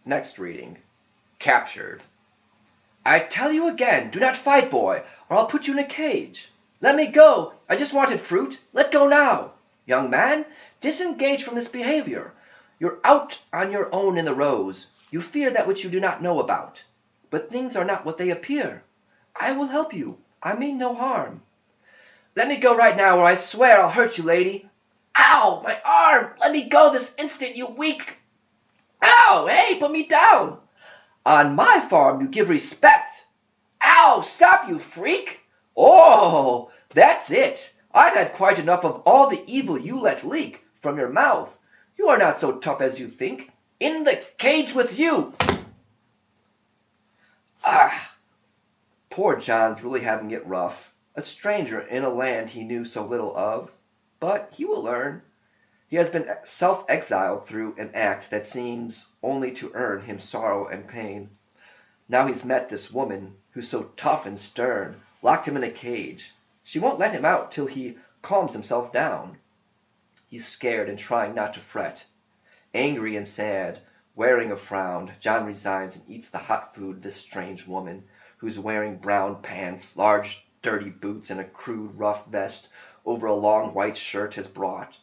Next reading. Captured. I tell you again, do not fight, boy, or I'll put you in a cage. Let me go. I just wanted fruit. Let go now. Young man, disengage from this behavior. You're out on your own in the rows. You fear that which you do not know about. But things are not what they appear. I will help you. I mean no harm. Let me go right now, or I swear I'll hurt you, lady. Ow, my arm! Let me go this instant, you weak... Ow, hey, put me down. On my farm you give respect. Ow, stop, you freak. Oh, that's it. I've had quite enough of all the evil you let leak from your mouth. You are not so tough as you think. In the cage with you. Ah, poor John's really having it rough. A stranger in a land he knew so little of. But he will learn. He has been self-exiled through an act that seems only to earn him sorrow and pain. Now he's met this woman, who's so tough and stern, locked him in a cage. She won't let him out till he calms himself down. He's scared and trying not to fret. Angry and sad, wearing a frown, John resigns and eats the hot food this strange woman, who's wearing brown pants, large dirty boots, and a crude rough vest over a long white shirt has brought.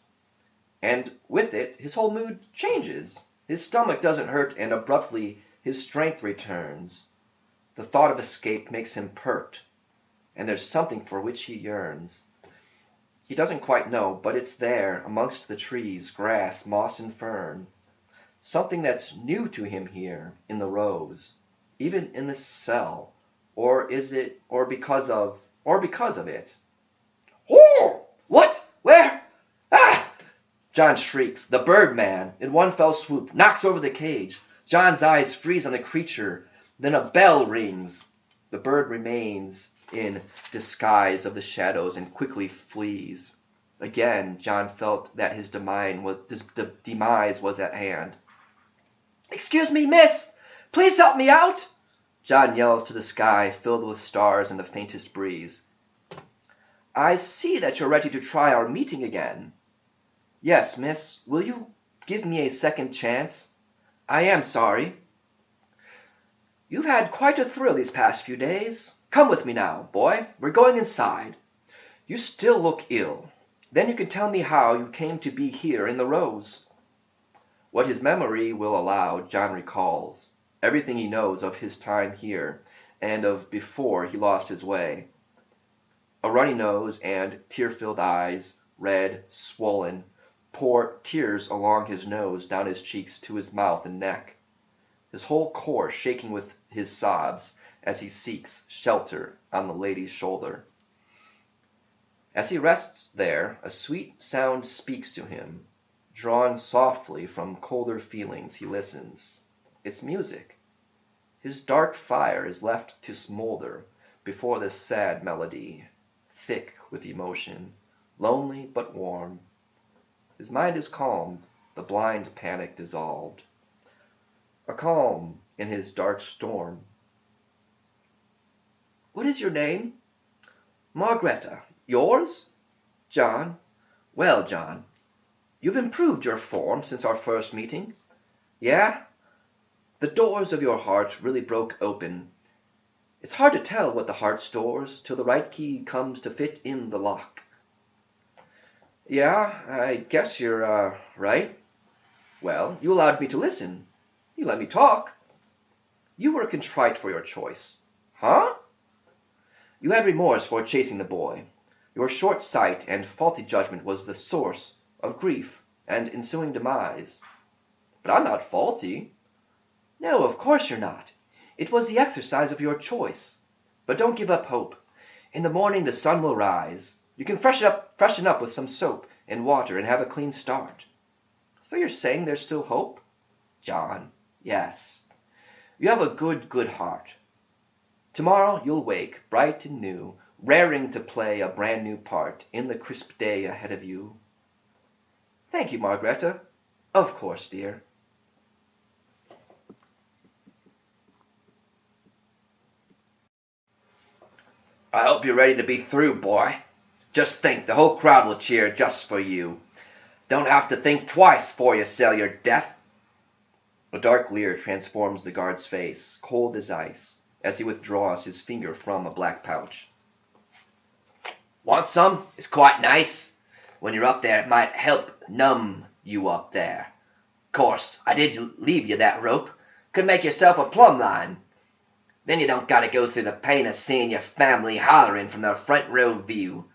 And with it, his whole mood changes. His stomach doesn't hurt, and abruptly his strength returns. The thought of escape makes him pert, and there's something for which he yearns. He doesn't quite know, but it's there, amongst the trees, grass, moss, and fern. Something that's new to him here, in the rose, even in this cell, or because of it. Oh! What? Where? Ah! John shrieks. The Birdman, in one fell swoop, knocks over the cage. John's eyes freeze on the creature. Then a bell rings. The bird remains in disguise of the shadows and quickly flees. Again, John felt that his demise was at hand. Excuse me, miss! Please help me out! John yells to the sky, filled with stars and the faintest breeze. I see that you're ready to try our meeting again. Yes, miss. Will you give me a second chance? I am sorry. You've had quite a thrill these past few days. Come with me now, boy. We're going inside. You still look ill. Then you can tell me how you came to be here in the rose. What his memory will allow, John recalls. Everything he knows of his time here, and of before he lost his way. A runny nose and tear-filled eyes, red, swollen, pour tears along his nose, down his cheeks to his mouth and neck. His whole core shaking with his sobs as he seeks shelter on the lady's shoulder. As he rests there, a sweet sound speaks to him. Drawn softly from colder feelings, he listens. It's music. His dark fire is left to smolder before this sad melody, thick with emotion, lonely but warm. His mind is calmed, the blind panic dissolved. A calm in his dark storm. What is your name? Margreta. Yours? John. Well, John, you've improved your form since our first meeting. Yeah? The doors of your heart really broke open. It's hard to tell what the heart stores till the right key comes to fit in the lock. Yeah, I guess you're, right. Well, you allowed me to listen. You let me talk. You were contrite for your choice. Huh? You had remorse for chasing the boy. Your short sight and faulty judgment was the source of grief and ensuing demise. But I'm not faulty. No, of course you're not. It was the exercise of your choice. But don't give up hope. In the morning the sun will rise. You can freshen up with some soap and water and have a clean start. So you're saying there's still hope? John, yes. You have a good heart. Tomorrow you'll wake, bright and new, raring to play a brand new part in the crisp day ahead of you. Thank you, Margreta. Of course, dear. I hope you're ready to be through, boy. Just think, the whole crowd will cheer just for you. Don't have to think twice before you sell your death. A dark leer transforms the guard's face, cold as ice, as he withdraws his finger from a black pouch. Want some? It's quite nice. When you're up there, it might help numb you up there. Course, I did leave you that rope. Could make yourself a plumb line. Then you don't gotta go through the pain of seeing your family hollering from the front row view.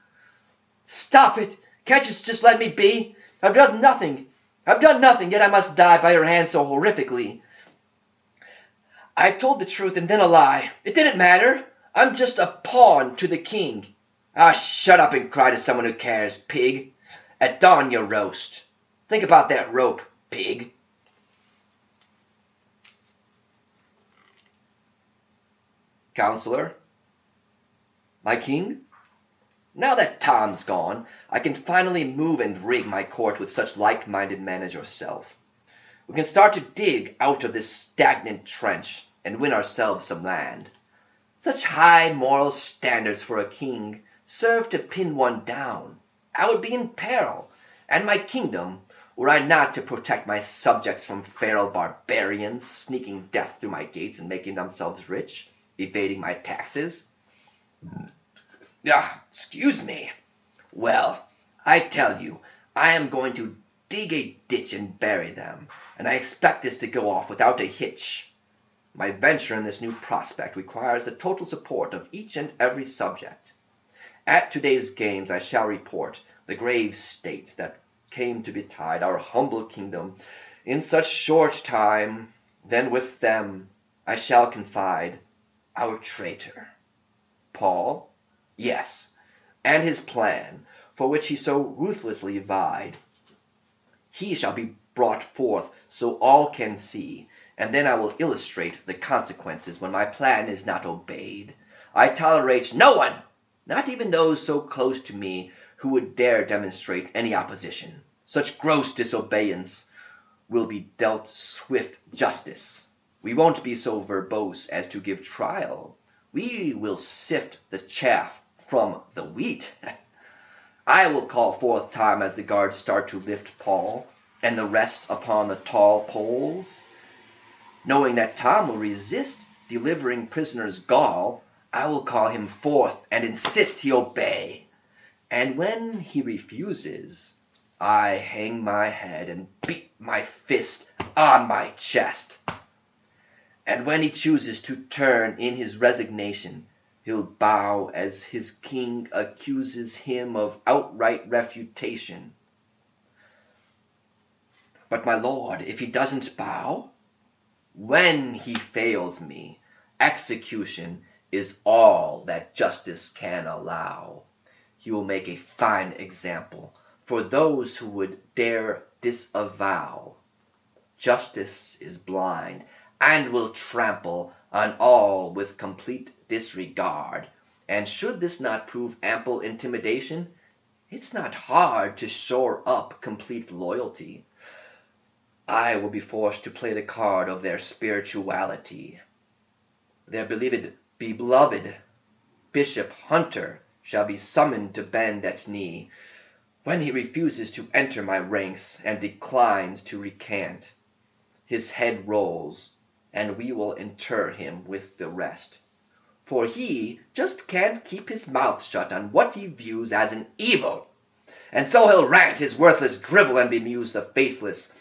Stop it! Can't you just let me be? I've done nothing, yet I must die by your hand so horrifically. I told the truth and then a lie. It didn't matter. I'm just a pawn to the king. Ah, shut up and cry to someone who cares, pig. At dawn you roast. Think about that rope, pig. Counselor? My king? Now that Tom's gone, I can finally move and rig my court with such like-minded men as yourself. We can start to dig out of this stagnant trench and win ourselves some land. Such high moral standards for a king serve to pin one down. I would be in peril, and my kingdom, were I not to protect my subjects from feral barbarians sneaking death through my gates and making themselves rich, evading my taxes. Excuse me. Well, I tell you, I am going to dig a ditch and bury them, and I expect this to go off without a hitch. My venture in this new prospect requires the total support of each and every subject. At today's games I shall report the grave state that came to betide our humble kingdom in such short time. Then with them I shall confide our traitor, Paul, yes, and his plan, for which he so ruthlessly vied. He shall be brought forth so all can see, and then I will illustrate the consequences when my plan is not obeyed. I tolerate no one, not even those so close to me, who would dare demonstrate any opposition. Such gross disobedience will be dealt swift justice. We won't be so verbose as to give trial. We will sift the chaff from the wheat. I will call forth Tom as the guards start to lift Paul, and the rest upon the tall poles. Knowing that Tom will resist delivering prisoners gall, I will call him forth and insist he obey. And when he refuses, I hang my head and beat my fist on my chest. And when he chooses to turn in his resignation, he'll bow as his king accuses him of outright refutation. But my lord, if he doesn't bow, when he fails me, execution is all that justice can allow. He will make a fine example for those who would dare disavow. Justice is blind, and will trample on all with complete disregard. And should this not prove ample intimidation, it's not hard to shore up complete loyalty. I will be forced to play the card of their spirituality. Their beloved Bishop Hunter shall be summoned to bend at knee. When he refuses to enter my ranks and declines to recant, his head rolls, and we will inter him with the rest. For he just can't keep his mouth shut on what he views as an evil, and so he'll rant his worthless drivel and bemuse the faceless,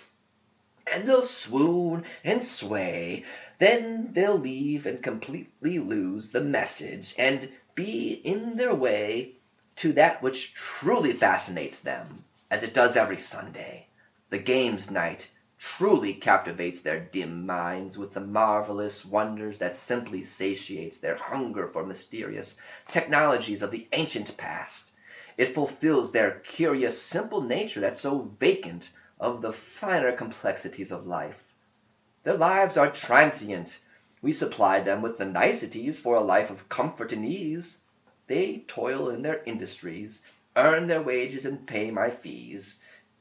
and they'll swoon and sway. Then they'll leave and completely lose the message, and be in their way to that which truly fascinates them, as it does every Sunday. The games night truly captivates their dim minds with the marvelous wonders that simply satiates their hunger for mysterious technologies of the ancient past. It fulfills their curious simple nature that's so vacant of the finer complexities of life. Their lives are transient. We supply them with the niceties for a life of comfort and ease. They toil in their industries, earn their wages and pay my fees.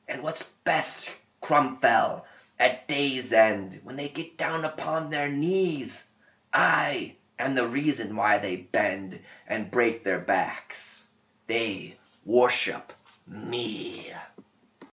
And what's best, Crumfell, at day's end, when they get down upon their knees, I am the reason why they bend and break their backs. They worship me.